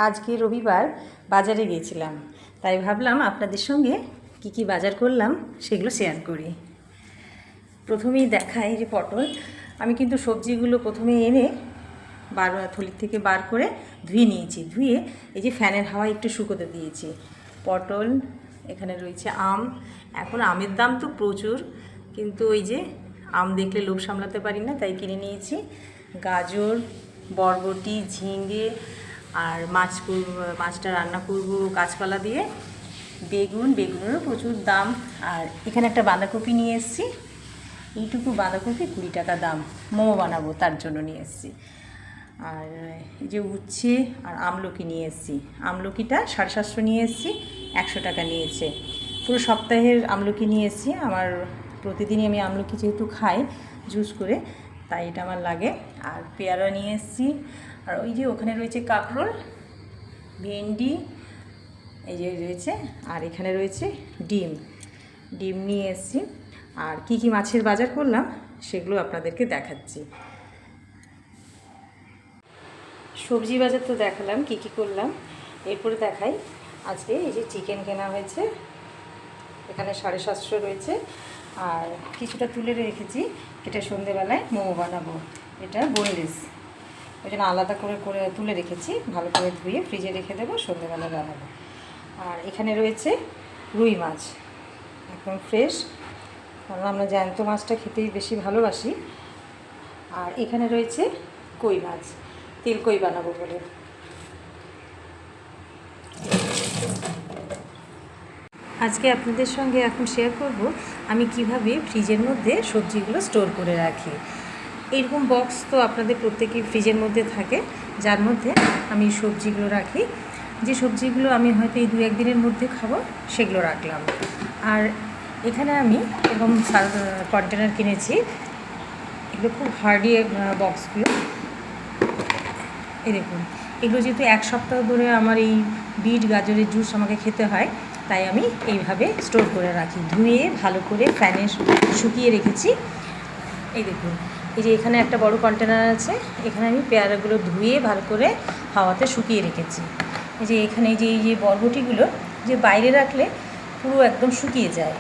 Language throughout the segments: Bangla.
আজকে রবিবার বাজারে গিয়েছিলাম, তাই ভাবলাম আপনাদের সঙ্গে কি বাজার করলাম সেগুলো শেয়ার করি। প্রথমেই দেখাই যে পটল। আমি কিন্তু সবজিগুলো প্রথমে এনে থলি থেকে বার করে ধুয়ে নিয়েছি। ধুয়ে এই যে ফ্যানের হাওয়ায় একটু শুকোতে দিয়েছি। পটল, এখানে রয়েছে আম। এখন আমের দাম তো প্রচুর, কিন্তু ওই যে আম দেখলে লোভ সামলাতে পারি না, তাই কিনে নিয়েছি। গাজর, বরবটি, ঝিঙে, আর মাছটা রান্না করব কাঁচকলা দিয়ে। বেগুনেরও প্রচুর দাম। আর এখানে একটা বাঁধাকপি নিয়ে এসেছি। এইটুকু বাঁধাকপি 20 টাকা দাম, মোমো বানাবো তার জন্য নিয়ে এসেছি। আর এই যে উচ্ছে আর আমলকি নিয়ে এসেছি। আমলকিটা 750 নিয়ে এসেছি, 100 টাকা নিয়েছে। পুরো সপ্তাহের আমলকি নিয়ে এসেছি। আমার প্রতিদিনই আমি আমলকি যেহেতু খাই জুস করে, তাই এটা আমার লাগে। আর পেয়ারা নিয়ে এসেছি। আর ওই যে ওখানে রয়েছে কাঁকরোল, ভেন্ডি এই যে রয়েছে। আর এখানে রয়েছে ডিম নিয়ে এসেছি। আর কি মাছের বাজার করলাম সেগুলো আপনাদেরকে দেখাচ্ছি। সবজি বাজার তো দেখালাম কি করলাম, এরপরে দেখাই আজকে এই যে চিকেন কেনা হয়েছে। এখানে 750 রয়েছে। আর কিছুটা তুলে রেখেছি, এটা সন্ধেবেলায় মোমো বানাবো। এটা বোনলেস, ওই জন্য আলাদা করে তুলে রেখেছি। ভালো করে ধুয়ে ফ্রিজে রেখে দেবো, সন্ধেবেলা বানাবো। আর এখানে রয়েছে রুই মাছ, একদম ফ্রেশ, কারণ আমরা জ্যান্ত মাছটা খেতেই বেশি ভালোবাসি। আর এখানে রয়েছে কই মাছ, তেল কই বানাবো বলে। আজকে আপনাদের সঙ্গে এখন শেয়ার করব আমি কিভাবে ফ্রিজের মধ্যে সবজিগুলো স্টোর করে রাখি। এরকম বক্স তো আপনাদের প্রত্যেকেই ফ্রিজের মধ্যে থাকে, যার মধ্যে আমি সবজিগুলো রাখি। যে সবজিগুলো আমি হয়তো এই 2-1 দিনের মধ্যে খাবো সেগুলো রাখলাম। আর এখানে আমি এরকম কন্টেনার কিনেছি। এগুলো খুব হার্ডি বক্সগুলো। এই দেখুন, এগুলো যেহেতু 1 সপ্তাহ ধরে আমার এই বিট গাজরের জুস আমাকে খেতে হয়, তাই আমি এইভাবে স্টোর করে রাখি। ধুয়ে ভালো করে ফ্যানে শুকিয়ে রেখেছি। এই দেখুন, এই যে এখানে একটা বড় কন্টেনার আছে, এখানে আমি পেয়ারাগুলো ধুয়ে ভালো করে হাওয়াতে শুকিয়ে রেখেছি। এই যে এখানে এই যে বরবটিগুলো যে বাইরে রাখলে পুরো একদম শুকিয়ে যায়।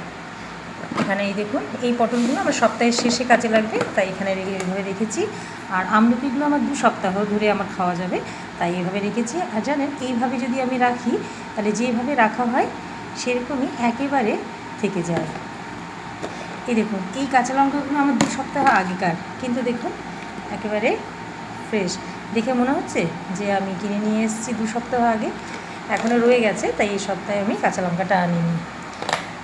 এখানে এই দেখুন, এই পটলগুলো আমার সপ্তাহের শেষে কাজে লাগবে, তাই এখানে এইভাবে রেখেছি। আর আমলকিগুলো আমার 2 সপ্তাহ ধরে আমার খাওয়া যাবে, তাই এইভাবে রেখেছি। আর জানেন, এইভাবে যদি আমি রাখি তাহলে যেভাবে রাখা হয় সেরকমই একেবারে থেকে যায়। এই দেখুন, এই কাঁচা লঙ্কাগুলো আমার 2 সপ্তাহ আগেকার, কিন্তু দেখুন একেবারে ফ্রেশ। দেখে মনে হচ্ছে যে আমি কিনে নিয়ে এসেছি 2 সপ্তাহ আগে, এখনও রয়ে গেছে, তাই এই সপ্তাহে আমি কাঁচা লঙ্কাটা আনিনি।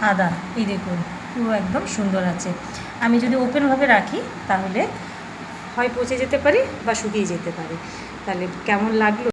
আদা, এই দেখুন পুরো একদম সুন্দর আছে। আমি যদি ওপেনভাবে রাখি তাহলে হয় পচে যেতে পারে বা শুকিয়ে যেতে পারে। তাহলে কেমন লাগলো